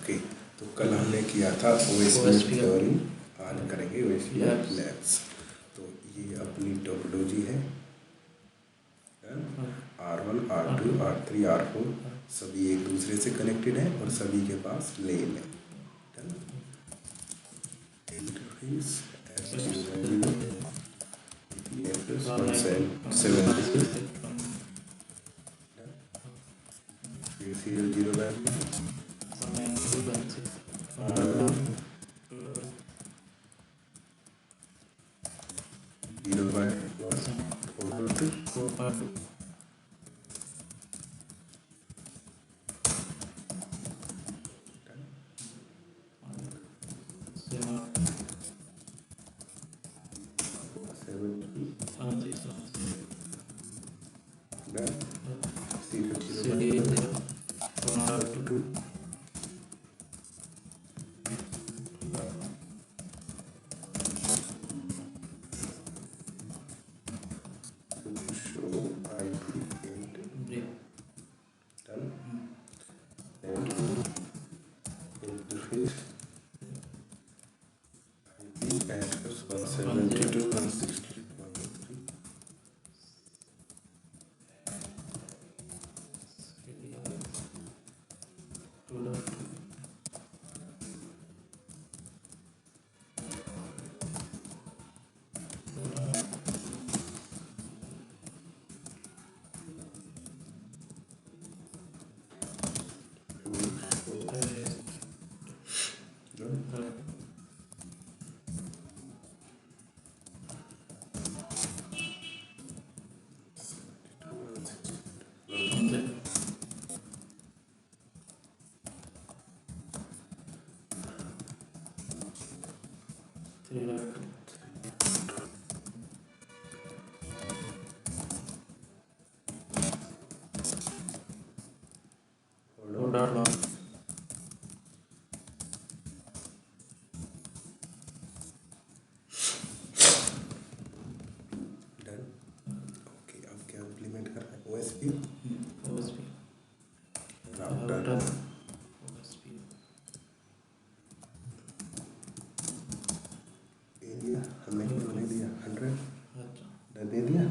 Okay, तो कल हमने किया था ओएसपी थ्योरी, आज करेंगे ओएसपी लैब्स। तो ये अपनी टोपोलॉजी है। R1, R2, R3, R4 सभी एक दूसरे से कनेक्टेड है और सभी के पास लेन है। इंटरफेस serial 0 value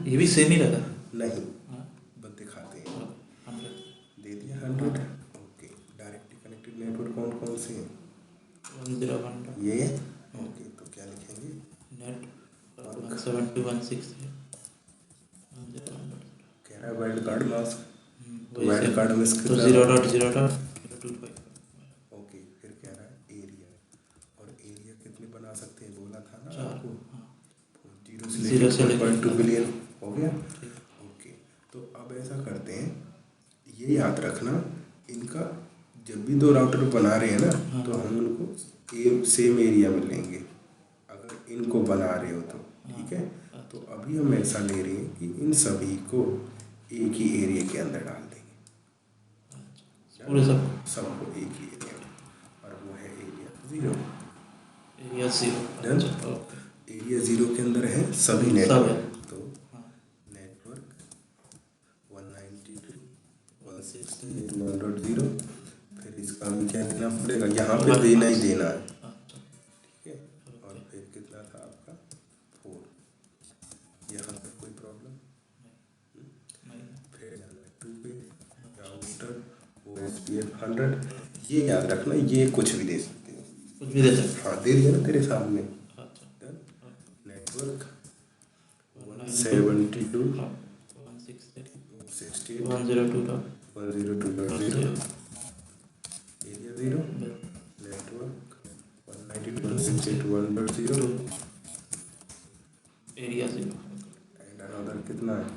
ये भी सेम ही लगा नहीं, बस दिखाते हैं। दे दिया 100। ओके, डायरेक्टली कनेक्टेड नेटवर्क कौन कौन से हैं? ये ओके, तो क्या लिखेंगे? नेट 172.168 कह रहा है वाइल्ड कार्ड मास्क, तो वाइल्ड कार्ड में तो 0.0.025। ओके, फिर कह रहा है एरिया, और एरिया कितने बना सकते हैं बोला था ना आपको? 0 से लेकर 1.2 बिलियन हो गया। ओके, तो अब ऐसा करते हैं, ये याद रखना, इनका जब भी दो राउटर बना रहे हैं ना, तो हम उनको सेम एरिया में लेंगे अगर इनको बना रहे हो तो, ठीक है। तो अभी हम ऐसा ले रहे हैं कि इन सभी को एक ही एरिया के अंदर डाल देंगे, सबको एक ही एरिया में, और वो है एरिया 0। एरिया 0 के अंदर है सभी नेटवर्क, तो नेटवर्क 192.168.1.0, फिर इसका भी क्या देना पड़ेगा, यहाँ पे देना ही देना है, ठीक है। और फिर कितना था आपका 4, यहाँ पे कोई प्रॉब्लम फिर 2 पे राउटर OSPF 100, ये याद रखना, ये कुछ भी दे सकते हो, कुछ भी दे सकते। हाँ, दे दिया ना तेरे सामने। Network 172.168.102.0, area 0, network 192.168.1.0, area 0, and another कितना है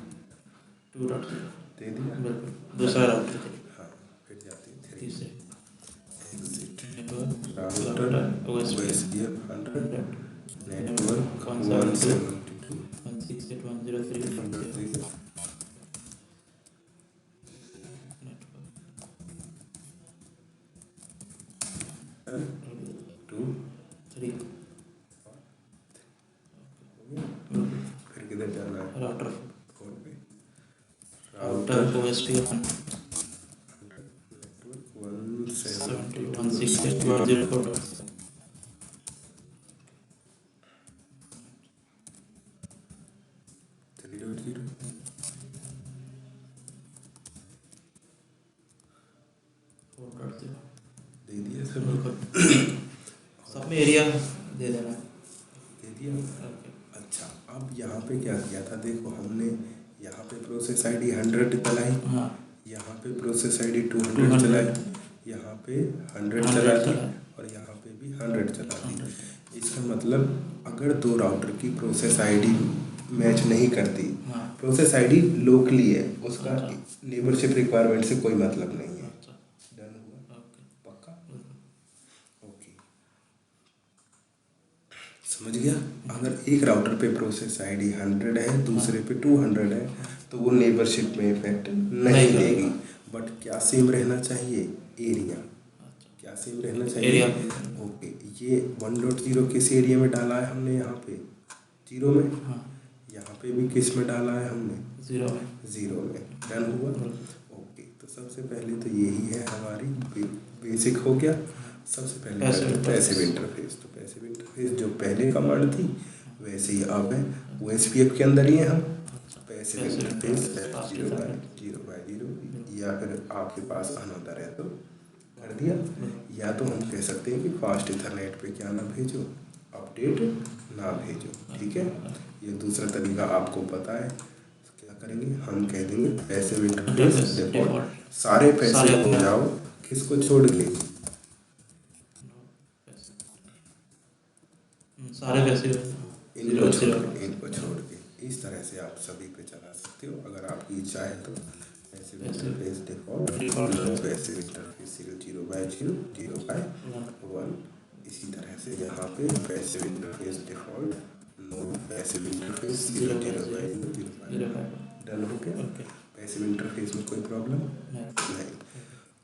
2.0 दे दिया। दूसरा राउटर, हाँ, फिर जाती है 3 तीसरे राउटर OSPF 100, नेटवर्क 172.168.1.0, फिर किधर जाना है राउटर 4 पे, router OSPF 100, network 172.168.1.0, 172.168.04. Three dot zero दे दिया सब सब में एरिया दे देना। दे दिया। ओके। अच्छा, अब यहाँ पे क्या किया था, देखो हमने यहाँ पे प्रोसेस आईडी 100 चलाई, हाँ, यहाँ पे प्रोसेस आईडी 200 200 चलाई, यहाँ पे 100 चला दी और यहाँ पे भी 100 चला दी। इसका मतलब अगर दो राउटर की प्रोसेस आईडी मैच नहीं करती, हाँ, प्रोसेस आईडी लोकली है, उसका अच्छा। नेबरशिप रिक्वायरमेंट से कोई मतलब नहीं है। अच्छा, डन हुआ? ओके, पक्का? ओके, समझ गया। अगर एक राउटर पे प्रोसेस आईडी 100 है, दूसरे पे 200 है, तो वो नेबरशिप में इफेक्ट नहीं देगी। बट क्या सेम रहना चाहिए? एरिया। क्या सेम रहना चाहिए? एरिया। ओके, ये 1.0 किस एरिया में डाला है हमने? यहाँ पे 0 में। हाँ, यहाँ पे भी किस में डाला है हमने? 0 में। 0 में। डन हुआ? ओके, तो सबसे पहले तो यही है हमारी बेसिक हो गया। सबसे पहले पैसिव इंटरफेस। तो पैसिव इंटरफेस जो पहले कमांड थी वैसे ही अब है, OSPF के अंदर ही है हम। पैसिव इंटरफेस 0/0 या फिर आपके पास अनदर है तो कर दिया। या तो हम कह सकते हैं कि फास्ट इथरनेट पे क्या ना भेजो, अपडेट ना भेजो। ठीक है, ये दूसरा तरीका आपको पता है। क्या करेंगे, हम कह देंगे पैसिव इंटरफेस डिफॉल्ट, सारे पैसे हो जाओ, किसको छोड़ के? सारे पैसे इनको छोड़ के। इस तरह से आप सभी पे चला सकते हो अगर आपकी इच्छा है तो। Passive interface default, passive interface 0/0/0/1। इसी तरह से यहाँ पे passive interface default, no passive interface 0/0/0/1। Done हो गया। पैसिव इंटरफेस में कोई प्रॉब्लम नहीं।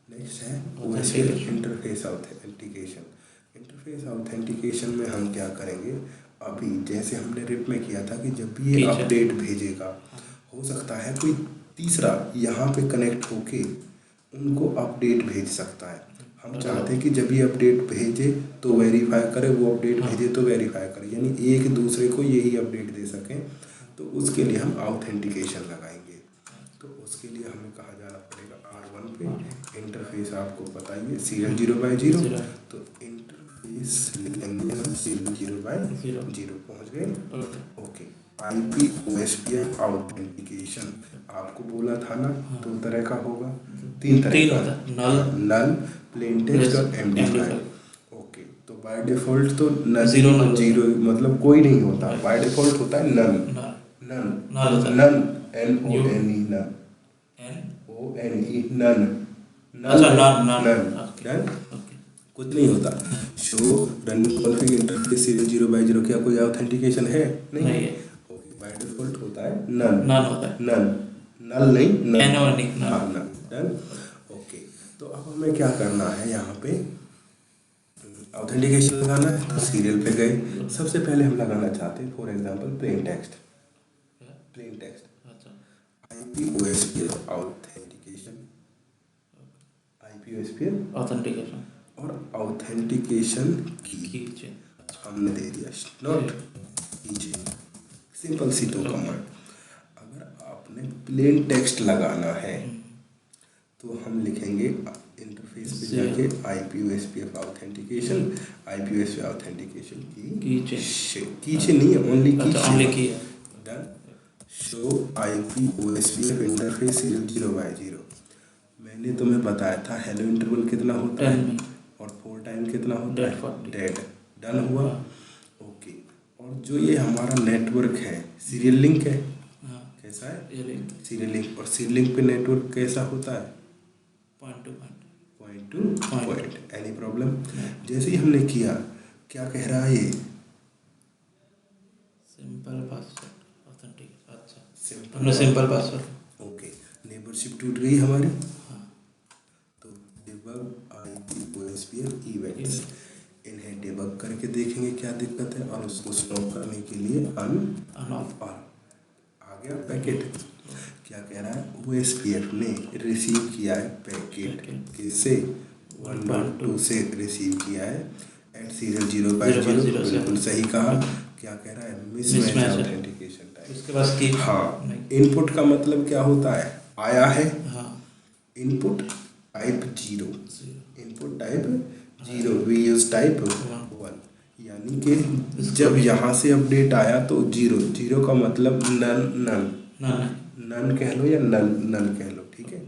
नेक्स्ट है OSPF interface authentication. Interface authentication में हम क्या करेंगे, अभी जैसे हमने रिप में किया था कि जब भी ये अपडेट भेजेगा, हो सकता है कोई तीसरा यहाँ पे कनेक्ट होके उनको अपडेट भेज सकता है। हम चाहते हैं कि जब ये अपडेट भेजे तो वेरीफाई करे, वो अपडेट भेजे तो वेरीफाई करे, यानी एक दूसरे को यही अपडेट दे सकें। तो उसके लिए हम ऑथेंटिकेशन लगाएंगे। तो उसके लिए हमें कहाँ जाना पड़ेगा? R1 पे। इंटरफेस आपको पता ही है, 0/0। तो इंटरफेस लिखेंगे हम 0/0 पहुँच गए। ओके, IP OSPF ऑथेंटिकेशन आपको बोला था ना, 2 तरह का होगा, 3 तरह का, नल, प्लेन टेक्स्ट और MD5। ओके, तो बाय डिफॉल्ट तो नल 0 मतलब कोई नहीं होता, बाय डिफॉल्ट होता है नल। None NONE none. कुछ नहीं होता। शो रनिंग कॉन्फ़िग इंटरफेस 0/0 क्या कोई ऑथेंटिकेशन है? नहीं है। ओके, बाय डिफॉल्ट होता है नन नल नहीं नन। हाँ, नन। डन। ओके, तो अब हमें क्या करना है, यहाँ पे ऑथेंटिकेशन लगाना है। तो सीरियल पे गए, सबसे पहले हम लगाना चाहते हैं for example plain text. IP OSPF authentication और ऑथेंटिकेशन की हमने दे दिया, नॉट कीजिए। सिंपल सी 2 कमांड। अगर आपने प्लेन टेक्स्ट लगाना है तो हम लिखेंगे इंटरफेस पे जाके IP OSPF ऑथेंटिकेशन कीचे नहीं है, ओनली की। Done. Show IP OSPF interface 0/0। मैंने तुम्हें बताया था हेलो इंटरवल कितना होता है और 4 टाइम कितना होता है? डेड। डन हुआ। ओके, और जो ये हमारा नेटवर्क है सीरियल लिंक है, कैसा है? Serial link. और सीरियल लिंक पे नेटवर्क कैसा होता है? Point two point. Any problem? जैसे ही हमने किया, क्या कह रहा है ये? Simple password. ओके, नेबरशिप टूट गई हमारी। तो डिबग IP OSPF इवेंट्स, इन्हें डिबग करके देखेंगे क्या दिक्कत है और उसको स्टॉप करने के लिए ऑन आ गया पैकेट। क्या कह रहा है? OSPF ने रिसीव किया है पैकेट, किससे? 1.2 से रिसीव किया है एंड सीरियल 0/0 बिल्कुल सही कहा। क्या कह रहा है? Mismatch authentication type. इसके पास की हाँ, इनपुट का मतलब क्या होता है? आया है, हाँ input type 0, input type 0, we use type 1, यानी कि जब यहाँ से अपडेट आया तो 0 का मतलब नन कह लो या नल कह लो, ठीक है।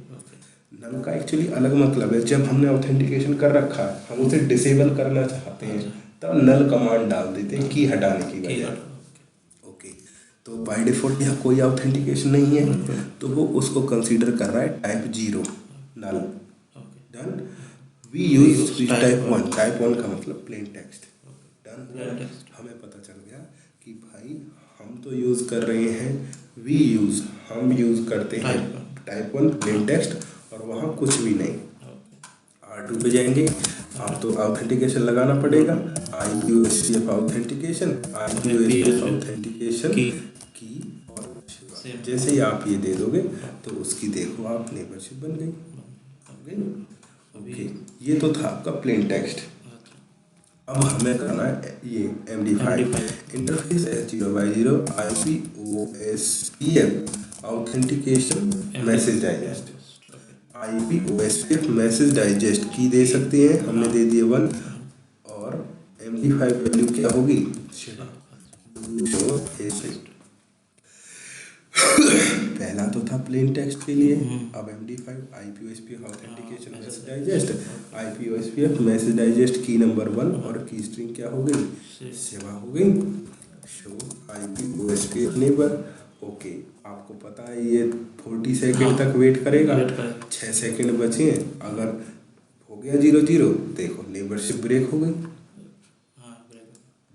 नल का एक्चुअली अलग मतलब है। जब हमने ऑथेंटिकेशन कर रखा है, हम उसे डिसेबल करना चाहते हैं, तब नल कमांड डाल देते हैं की हटाने की वजह। ओके, तो बाय डिफॉल्ट यहाँ कोई ऑथेंटिकेशन नहीं है, तो वो उसको कंसीडर कर रहा है type 0 null. Done. We use type 1, type 1 का मतलब प्लेन टेक्स्ट। डन। हमें पता चल गया कि भाई हम तो यूज कर रहे हैं हम यूज करते हैं टाइप 1 प्लेन टेक्स्ट, और वहाँ कुछ भी नहीं। R2 पे जाएंगे, आप तो ऑथेंटिकेशन लगाना पड़ेगा, IPOSPF ऑथेंटिकेशन, IPOSPF ऑथेंटिकेशन की, और जैसे ही आप ये दे दोगे तो उसकी देखो आप नेबरशिप बन गई। ओके, ये तो था आपका प्लेन टेक्स्ट। अब हमें करना है ये MD5 interface S0/0 IPOSPF authentication message digest. IPOSPF message digest की दे सकते हैं, हमने दे दिए 1, और MD5 वैल्यू क्या होगी? पहला तो था प्लेन टेक्स्ट के लिए, अब MD5 IPOSPF authentication message digest, IPOSPF message digest की नंबर 1 और की स्ट्रिंग क्या हो गई? सेवा हो गई। Show IPOSPF neighbour. ओके, आपको पता है ये 40 सेकेंड तक वेट करेगा, 6 सेकेंड बचे हैं, अगर हो गया 0/0 देखो नेबरशिप ब्रेक हो गई।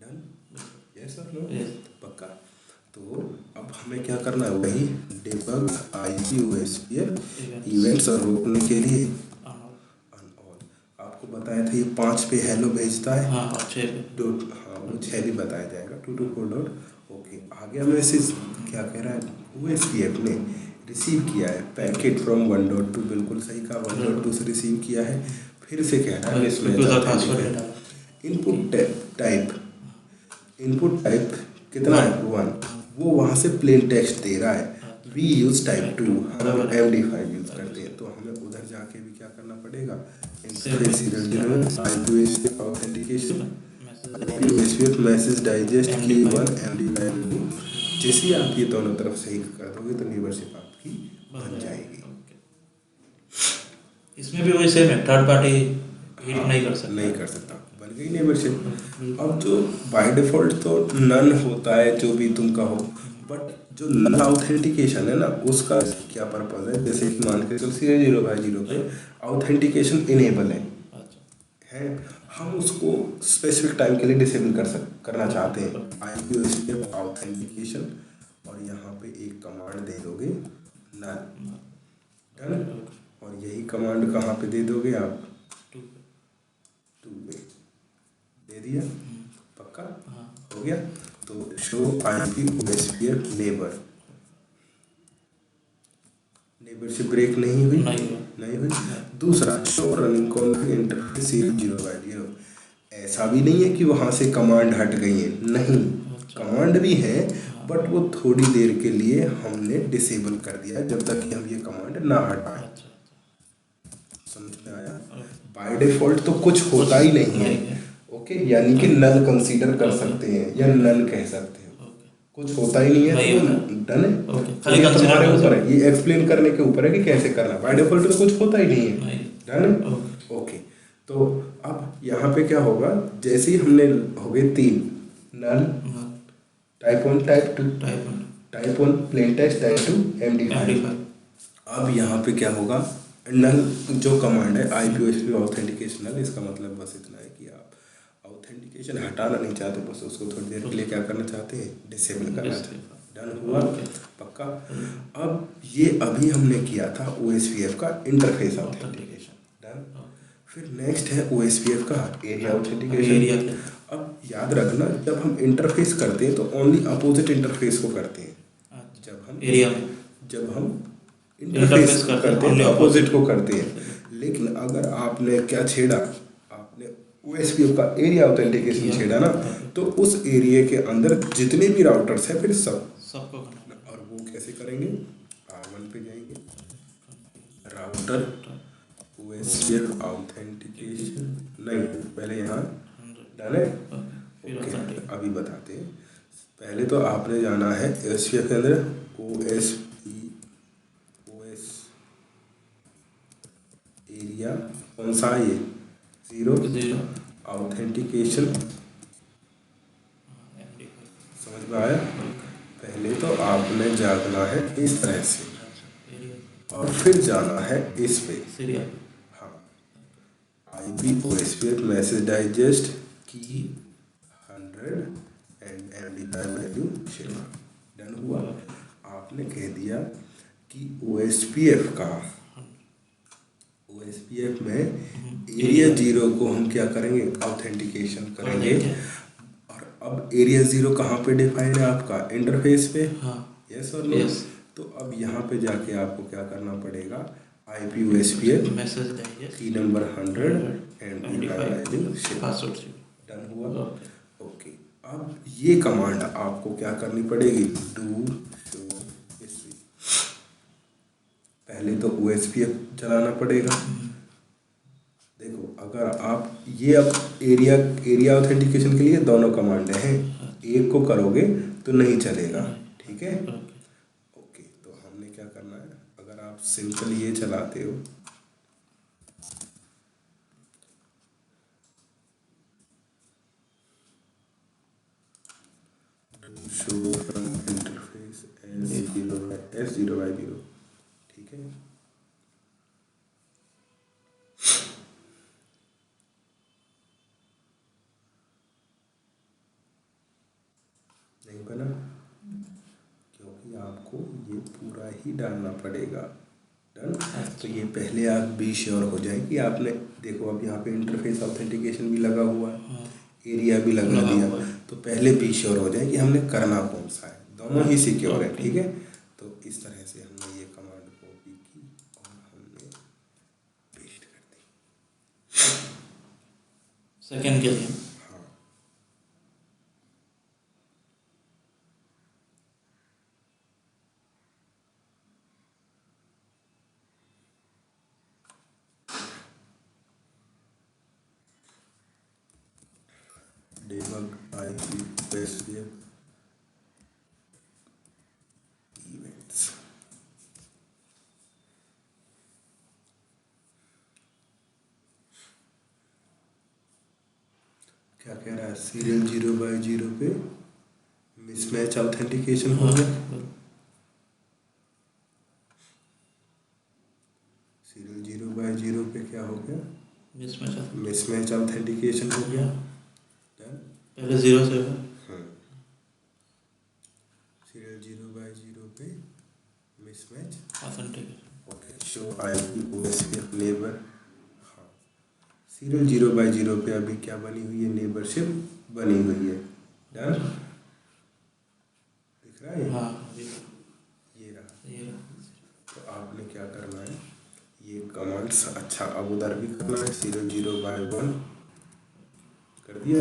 डन, यस और नो? पक्का। तो अब हमें क्या करना है? वही डिबग IPOSPF इवेंट्स और रोकने के लिए अनऑल। आपको बताया था ये 5 पे हेलो भेजता है, हाँ, 6 डॉट, हाँ वो 6 भी बताया जाएगा, 224 डॉट। ओके, आगे मैसेज क्या कह रहा है? OSPF ने रिसीव किया है पैकेट फ्रॉम 1.2, बिल्कुल सही कहा, 1.2 से रिसीव किया है। फिर से कह रहा है इनपुट टाइप कितना है? 1, वो वहाँ से प्लेन टेक्स्ट दे रहा है। वी यूज टाइप 2, हम MD5 यूज करते हैं, तो हमें उधर जाके भी क्या करना पड़ेगा? IPOSPF authentication, IPOSPF message digest की 1 MD5। जैसे ही आप ये दोनों तरफ सही कर दोगे तो नेबरशिप आपकी बन जाएगी। इसमें भी वही सेम है, थर्ड पार्टी हिट नहीं कर सकता, बन गई नेबरशिप। अब जो बाय डिफॉल्ट तो नन होता है जो भी तुम कहो, बट जो नल ऑथेंटिकेशन है ना, उसका क्या पर्पज है? जैसे कि मान के चलो 0/0 पे ऑथेंटिकेशन इनेबल है, हम उसको स्पेसिफिक टाइम के लिए डिसेबल करना चाहते हैं, IPOSPF ऑथेंटिकेशन, और यहाँ पे एक कमांड दे दोगे नल। डन। और यही कमांड कहाँ पे दे दोगे आप? 2 पे दे दिया, पक्का हो गया। तो शो IPOSPF नेबरशिप ब्रेक नहीं हुई। दूसरा, शो रनिंग कॉन्फिग इंटरफेस 0/0। ऐसा भी नहीं है कि वहाँ से कमांड हट गई है, नहीं, कमांड भी है, बट वो थोड़ी देर के लिए हमने डिसेबल कर दिया जब तक कि हम ये कमांड ना हटाएं। समझ में आया? बाय डिफॉल्ट तो कुछ होता ही नहीं है। ओके, यानी कि नल कंसीडर कर सकते हैं या नल कह सकते हैं, कुछ होता ही नहीं है, तो डन है। ये तुम्हारे ऊपर है, ये एक्सप्लेन करने के ऊपर है कि कैसे करना। बाय डिफॉल्ट तो कुछ होता ही नहीं है, डन है। ओके, तो अब यहाँ पे क्या होगा? जैसे ही हमने हो गए 3 null, type 1 type 1 plain text, type 2 MD5। अब यहाँ पे क्या होगा? नल जो कमांड है IPOSPF ऑथेंटिकेशन नल, इसका मतलब बस इतना है कि आप ऑथेंटिकेशन हटाना नहीं चाहते, बस उसको थोड़ी देर के लिए क्या करना चाहते हैं? डिसेबल करना चाहते हैं। डन हुआ, पक्का। अब ये अभी हमने किया था OSPF का इंटरफेस ऑथेंटिकेशन, डन। फिर नेक्स्ट है OSPF का एरिया ऑथेंटिकेशन। अब याद रखना, जब हम इंटरफेस करते हैं तो ओनली अपोजिट इंटरफेस को करते हैं। जब हम इंटरफेस करते हैं तो अपोजिट को करते हैं, लेकिन अगर आपने क्या छेड़ा, आपने OSPF का एरिया ऑथेंटिकेशन छेड़ा ना, तो उस एरिया के अंदर जितने भी राउटर्स हैं फिर सबको करना। और वो कैसे करेंगे, R1 पे जाएंगे, राउटर OSPF ऑथेंटिकेशन, नहीं पहले यहाँ डन है। ओके, अभी बताते हैं। पहले तो आपने जाना है OSPF के अंदर OS एरिया कौन सा है ये, 0 ऑथेंटिकेशन, समझ में आया। पहले तो आपने जाना है इस तरह से और फिर जाना है इस पे, हाँ, IP/OSPF मैसेज डाइजेस्ट की 100 and MD5 value share, done हुआ। आपने कह दिया कि OSPF में एरिया 0 को हम क्या करेंगे, ऑथेंटिकेशन करेंगे। और अब एरिया 0 कहाँ पे डिफाइन है आपका, इंटरफेस पे, यस और नो। तो अब यहाँ पे जाके आपको क्या करना पड़ेगा, IP/OSPF मैसेज डाइजेस्ट की number 100 and value share, done हुआ। ओके, अब ये कमांड आपको क्या करनी पड़ेगी, डू शो हिस्ट्री। पहले तो OSPF चलाना पड़ेगा। देखो, अगर आप ये अब एरिया ऑथेंटिकेशन के लिए दोनों कमांड हैं, एक को करोगे तो नहीं चलेगा, ठीक है। ओके, तो हमने क्या करना है, अगर आप सिंपल ये चलाते हो, शो फ्रॉम इंटरफेस S0/0, ठीक है। नहीं बना, क्योंकि आपको ये पूरा ही डालना पड़ेगा, डन। तो ये पहले आप बी श्योर हो जाए कि आपने, देखो अब यहाँ पे इंटरफेस ऑथेंटिकेशन भी लगा हुआ है, एरिया भी लगा दिया, तो पहले बी श्योर हो जाए कि हमने करना कौन सा है, दोनों ही सिक्योर है, ठीक है। तो इस तरह से हमने ये कमांड कॉपी की और हमने पेस्ट कर दी सेकंड के लिए। हाँ, debug IP/OSPF events, क्या कह रहा है, सीरियल 0/0 पे मिसमैच ऑथेंटिकेशन हो गया, सीरियल 0/0 पे क्या हो गया, मिसमैच ऑथेंटिकेशन हो गया, डन। पहले 0 से सीरियल 0/0 पे mismatch authentication. Okay, show IP/OSPF neighbour, हाँ, सीरियल 0/0 पे अभी क्या बनी हुई है, नेबरशिप बनी हुई है, डन। दिख रहा है, हाँ, ये रहा। तो आपने क्या करना है, ये कमांड्स, अच्छा अब उधर भी करना है, सीरियल 0/1 कर दिया।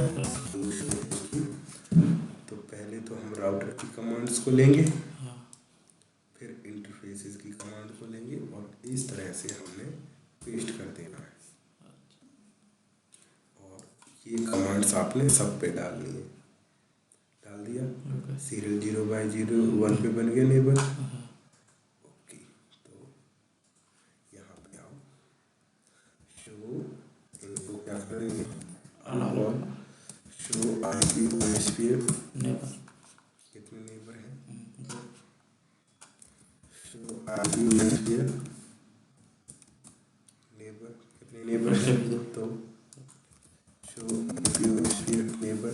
तो पहले तो हम राउटर की कमांड्स को लेंगे, फिर इंटरफेसेस की कमांड को लेंगे और इस तरह से हमने पेस्ट कर देना है। और ये कमांड्स आपने सब पे डालनी है, डाल दिया। सीरियल 0/0 1 पे बन गया नेबर। ओके, तो यहाँ पे आओ, शो, इनको क्या करेंगे, अनऑल, शो IP/OSPF नेबर, कितने नेबर हैं, शो IP/OSPF नेबर, कितने नेबर हैं, तो शो IP/OSPF नेबर,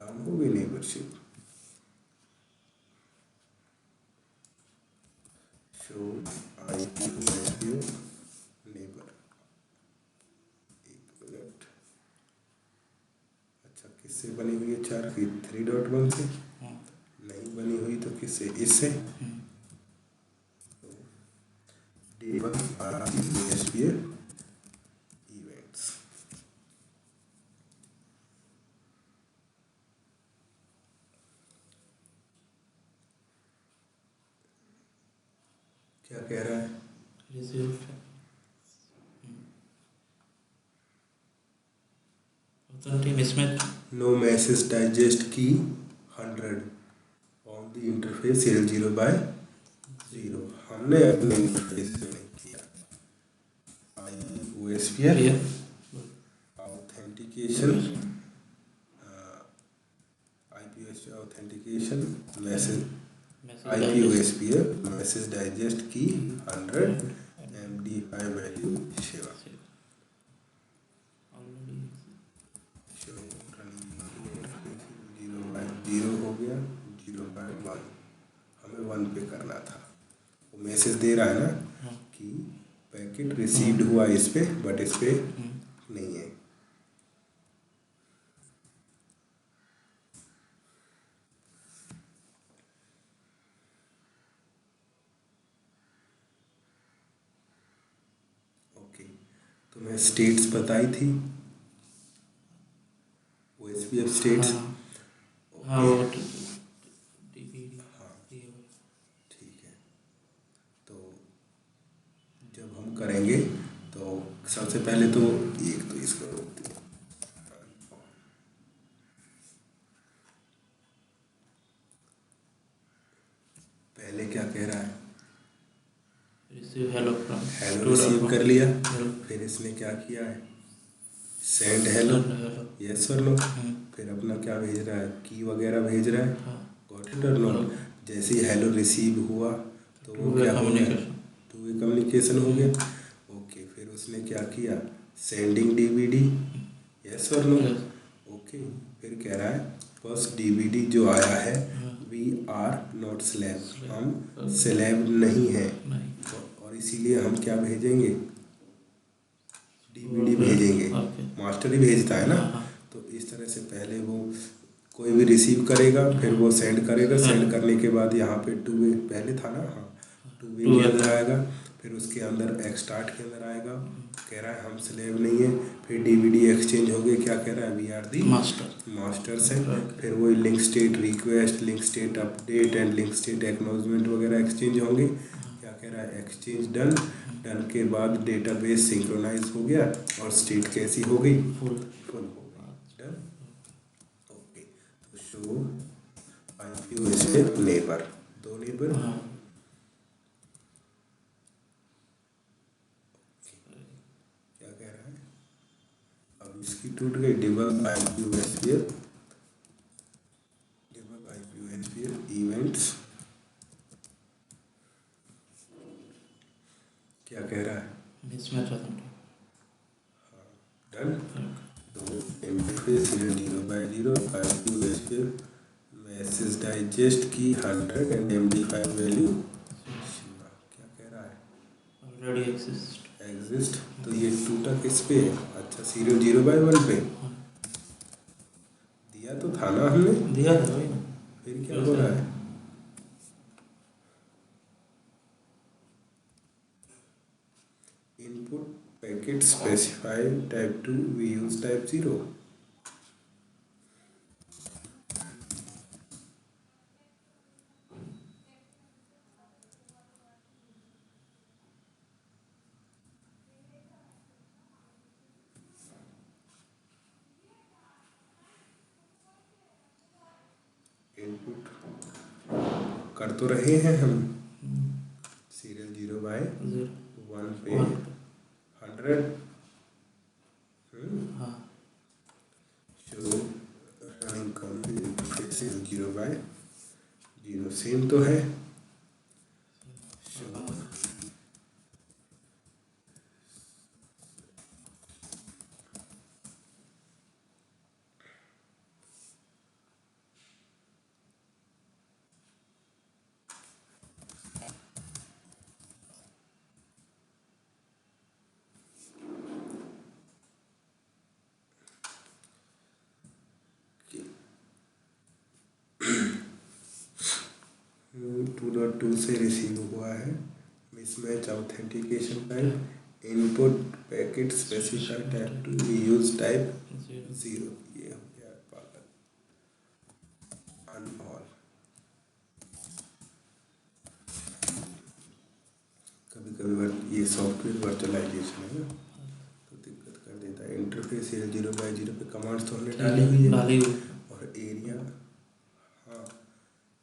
डाउन हो गई नेबरशिप, शो IP/OSPF नेबर, एक मिनट, अच्छा किससे बनी हुई है, 4 की 3.1 से नहीं बनी हुई तो किससे, इससे, डेबग क्या कह रहा है? Receive authentic mismatch. No message digest की 100 ऑन द इंटरफेस सीरियल 0/0। हमने अपने इंटरफेस में नहीं किया। OSPF authentication, IPOSPF authentication message, IPOSPF message digest की 100 MD5 वैल्यू सेवा। जीरो हो गया, 0.1 हमें 1 पे करना था। वो मैसेज दे रहा है ना कि पैकेट रिसीव्ड हुआ इस पे, बट इस पे नहीं है। ओके, तो मैं स्टेट्स बताई थी, OSPF स्टेट्स। हाँ वो ठीक है, तो जब हम करेंगे तो सबसे पहले तो एक तो इसको रोक दिया। पहले क्या कह रहा है? Receive hello from, hello receive कर लिया। फिर इसने क्या किया है? सेंड हेलो, यस और नो। फिर अपना क्या भेज रहा है? की वगैरह भेज रहा है। गॉट इट और नॉट। जैसे ही हेलो रिसीव हुआ तो वो क्या हो गया? टू वे कम्युनिकेशन हो गया। ओके, फिर उसने क्या किया? सेंडिंग DVD, यस और नो। ओके, फिर कह रहा है फर्स्ट DVD जो आया है, वी आर नॉट स्लैब, हम स्लैब नहीं हैं, और इसीलिए हम क्या भेजेंगे? DVD भेजेंगे। मास्टर ही भेजता है ना। तो इस तरह से पहले वो कोई भी रिसीव करेगा, फिर वो सेंड करेगा। सेंड करने के बाद यहाँ पे टू वे पहले था ना, हाँ, टू वे के अंदर आएगा। फिर उसके अंदर एक्सटार्ट के अंदर आएगा, कह रहा है हम स्लेव नहीं है। फिर DVD एक्सचेंज हो गए, क्या कह रहा है? वी आर दी मास्टर्स हैं। फिर वही link state request, link state update and link state acknowledgement वगैरह एक्सचेंज होंगे। क्या कह रहा है? Exchange done. डन के बाद डेटाबेस सिंक्रोनाइज हो गया और स्टेट कैसी हो गई? फुल हो गई। डन। ओके, तो शो IPOSPF नेबर, दो नेबर। क्या कह रहा है? अब इसकी टूट गई। Debug IPOSPF, debug IPOSPF events. क्या कह रहा है? Mismatch authentic. डन। तो इंटरफेस 0/0 IPOSPF मैसेज डाइजेस्ट की 100 एंड MD5 वैल्यू। क्या कह रहा है? Already exist. तो ये टूटा किस पे है? अच्छा, सीरियल 0/1 पे दिया तो था ना हमने। दिया था वही ना। फिर क्या हो रहा है? Input packet specify type 2, we use type 0। Input कर तो रहे हैं हम सीरियल 0/1 पे 100। Show running config serial 0/0 same तो है। शो टू डॉट टू से रिसीव हुआ है। Mismatch authentication type, input packet specify type 2, we use type 0। ये हो गया पागल। अनऑल कभी ये सॉफ्टवेयर वर्चुअलाइजेशन है ना, तो दिक्कत कर देता है। इंटरफेस 0/0 पे कमांड्स तो हमने डाली हुई है, और एरिया, हाँ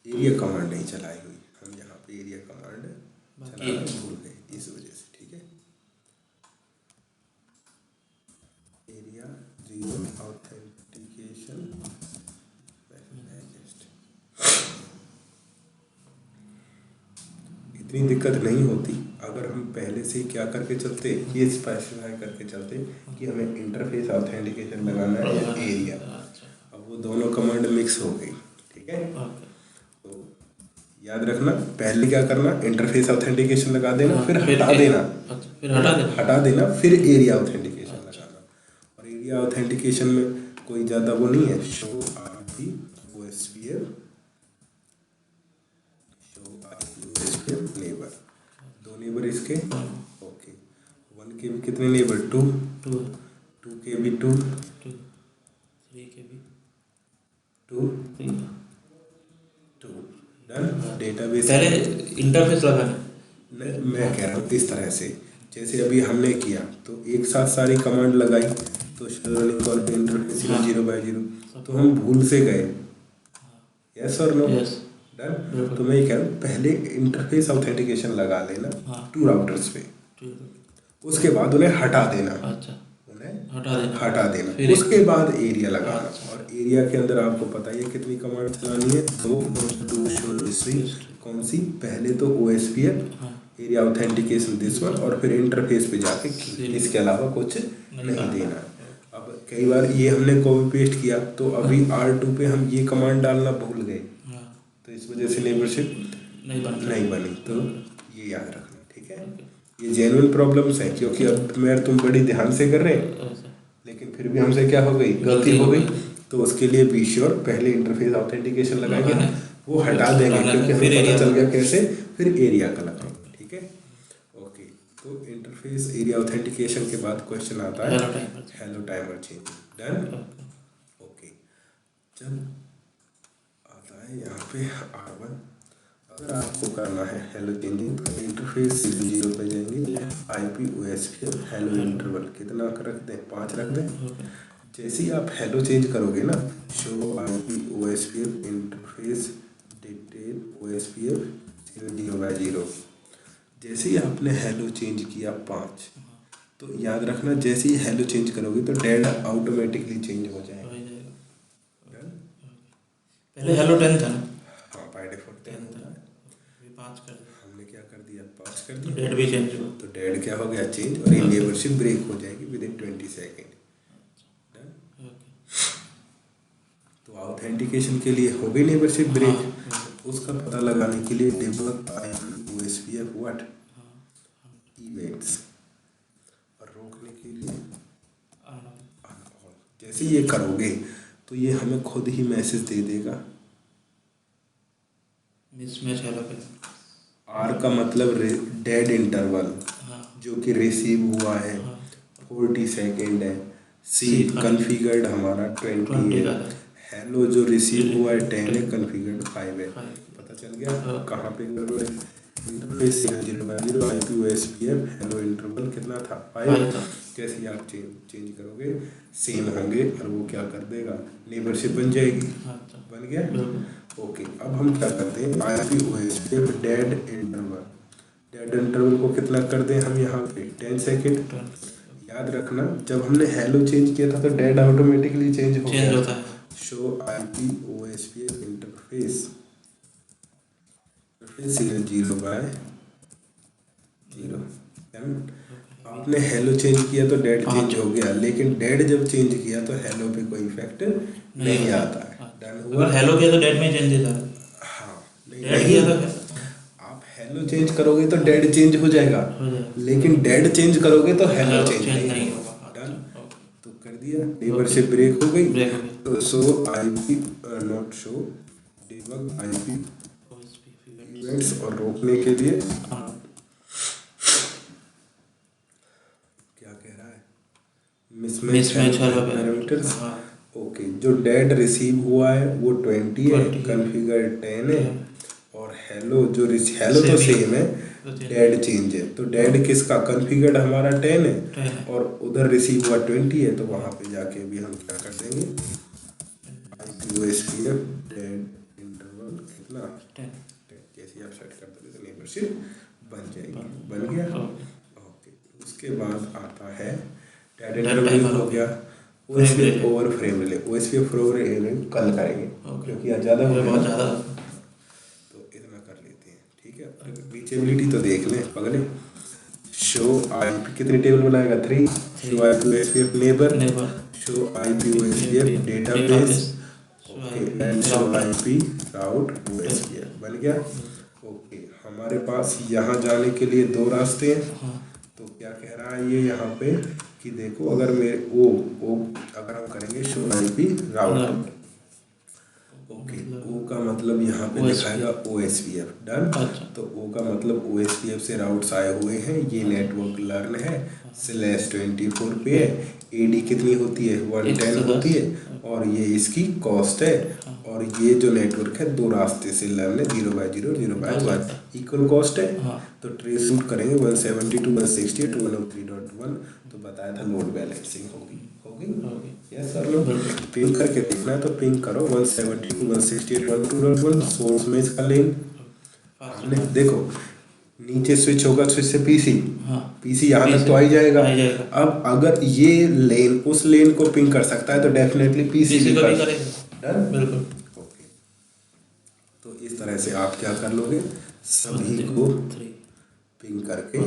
एरिया कमांड नहीं चलाई हुई, हम यहाँ पे एरिया कमांड चलाना भूल गए इस वजह से, ठीक है। एरिया 0 ऑथेंटिकेशन इतनी दिक्कत नहीं होती अगर हम पहले से ही क्या करके चलते, ये स्पेसिफाई करके चलते कि हमें इंटरफेस ऑथेंटिकेशन लगाना है या एरिया। अब वो दोनों कमांड मिक्स हो गई, ठीक है। तो याद रखना, पहले क्या करना, इंटरफेस ऑथेंटिकेशन लगा देना, फिर हटा देना, फिर एरिया ऑथेंटिकेशन लगाना। और एरिया ऑथेंटिकेशन में कोई ज़्यादा वो नहीं है, शो आईपी ओएसपीएफ नेबर, दो नेबर इसके, ओके। 1 के भी कितने नेबर, 2 के भी 2, 3 के भी 2 डन। डेटाबेस पहले इंटरफेस लगाना, मैं कह रहा हूँ इस तरह से, जैसे अभी हमने किया तो एक साथ सारी कमांड लगाई, तो इंटरफेस 0/0, तो हम भूल से गए, यस और नो, डन। तो मैं ये कह रहा हूँ पहले इंटरफेस ऑथेंटिकेशन लगा लेना 2 राउटर्स पे, उसके बाद उन्हें हटा देना, हटा देना, उसके बाद एरिया लगाना। और एरिया के अंदर आपको पता ही है कितनी कमांड चलानी है, कौन सी, पहले तो OSPF area authentication this one, और फिर इंटरफेस पे जाके इसके अलावा कुछ नहीं देना। अब कई बार ये हमने कॉपी पेस्ट किया, तो अभी R2 पे हम ये कमांड डालना भूल गए, तो इस वजह से नेबरशिप नहीं बनी, तो ये याद रखना, ठीक है। ये जेन्युइन प्रॉब्लम्स है, क्योंकि अब मैं तुम बड़ी ध्यान से कर रहे हैं, लेकिन फिर भी हमसे क्या हो गई, गलती हो गई। तो उसके लिए बी श्योर, पहले इंटरफेस ऑथेंटिकेशन लगाएंगे ना, वो हटा देंगे, क्योंकि हमें पता चल गया कैसे, फिर एरिया का लगाएंगे, ठीक है। ओके, तो इंटरफेस एरिया ऑथेंटिकेशन के बाद क्वेश्चन आता है hello timer change, done. Okay, चल आता है यहाँ पे R1। अगर आपको करना है हेलो चेंजिंग, तो इंटरफेस 0 पे जाएंगे, आईपी ओएसपीएफ हेलो इंटरवल कितना रख दें, 5 रख दें। जैसे ही आप हेलो चेंज करोगे ना, show IP OSPF interface detail OSPF 0/0, जैसे ही आपने हेलो चेंज किया 5, तो याद रखना जैसे ही हेलो चेंज करोगे तो डेड ऑटोमेटिकली चेंज हो जाएगा। पहले हेलो 10 था ना, हाँ बाय डिफॉल्ट 10 होता है, 5 कर दिया, हमने क्या कर दिया, 5 कर दिया, डेट भी चेंज हुआ, तो डेड क्या हो गया, चेंज, और ये नेबरशिप ब्रेक हो जाएगी विद इन 20 सेकेंड, डन। तो ऑथेंटिकेशन के लिए हो गई नेबरशिप ब्रेक, उसका पता लगाने के लिए debug IP OSPF what events, और रोकने के लिए अनऑल। जैसे ये करोगे तो ये हमें खुद ही मैसेज दे देगा, मिसमैच हेलो पे, आर का मतलब डेड इंटरवल, जो कि रिसीव हुआ है 40 सेकेंड है, सी कन्फिगर्ड हमारा 20 है, हेलो जो रिसीव हुआ है 10 है, कन्फिगर्ड 5 है। पता चल गया कहाँ पे गड़बड़ है। Interface 0/0 IP OSPF hello interval कितना था, 5। जैसे ही आप चेंज करोगे सेम होंगे, और वो क्या कर देगा, नेबरशिप बन जाएगी, बन गया। ओके, अब हम क्या करते हैं, आईपी ओएसपीएफ डेड इंटरवल को कितना कर दें हम यहाँ पे, 10 सेकेंड। याद रखना जब हमने हेलो चेंज किया था तो डेड ऑटोमेटिकली चेंज हो गया, शो आईपी ओएसपीएफ इंटरफेस 0/0। आपने हेलो चेंज किया तो डेड चेंज हो गया, लेकिन डेड जब चेंज किया तो हेलो पे कोई इफेक्ट नहीं आता है, डन हुआ। अगर हेलो किया तो डेड में चेंज था, हाँ नहीं, आप हेलो चेंज करोगे तो डेड चेंज हो जाएगा, लेकिन डेड चेंज करोगे तो हेलो चेंज नहीं होगा, डन। तो कर दिया, नेबरशिप ब्रेक हो गई, तो show IP not show debug IP events, और रोकने के लिए क्या कह रहा है, मिसमैच पैरामीटर्स। ओके, जो डेड रिसीव हुआ है वो 20 है, कॉन्फ़िगर 10 है, और हेलो जो हेलो तो सेम है, डेड चेंज है, तो डेड किसका कॉन्फ़िगर्ड हमारा 10 है 10 है। और उधर रिसीव हुआ 20 है, तो वहाँ पे जाके भी हम क्या कर देंगे IPOSPF डेड इंटरवल कितना 10 जैसे आप सेट कर दोगे तो नेबरशिप बन जाएगी। बन गया। ओके, उसके बाद आता है डेड इंटरवल हो गया। OSPF over frame relay, OSPF over relay कल करेंगे क्योंकि आज ज़्यादा हो गया बहुत ज़्यादा। तो इतना कर लेते हैं, ठीक है। रीचेबिलिटी तो देख लें पगले। शो IP कितनी टेबल बनाएगा 3, show IPOSPF neighbour, show IPOSPF database, okay and show IP route OSPF बन गया। ओके, हमारे पास यहाँ जाने के लिए दो रास्ते हैं। तो क्या कह रहा है ये यहाँ पे कि देखो अगर मेरे ओ अगर हम करेंगे शो IP राउट, ओके ओ का मतलब यहाँ पे दिखाएगा OSPF डन। तो ओ का मतलब OSPF से राउट्स आए हुए हैं, ये नेटवर्क लर्न है /24 पे है, AD कितनी होती है 110 होती है और ये इसकी कॉस्ट है। और ये जो नेटवर्क है दो रास्ते से लर्न है 0/0 0/1 इक्वल कॉस्ट है। तो ट्रेस रूट करेंगे 172.168.103.1 तो बताया था लोड बैलेंसिंग होगी यस सर। लोग पिंग करके देखना है तो पिंग करो 172.168.102.1 सोर्स में इसका लिंक हमने देखो नीचे स्विच होगा, स्विच से पीसी यहाँ तक तो आ ही जाएगा। अब अगर ये लेन उस लेन को पिंग कर सकता है तो डेफिनेटली पीसी भी करेगा। बिल्कुल। ओके, तो इस तरह से आप क्या कर लोगे, सभी को पिंग करके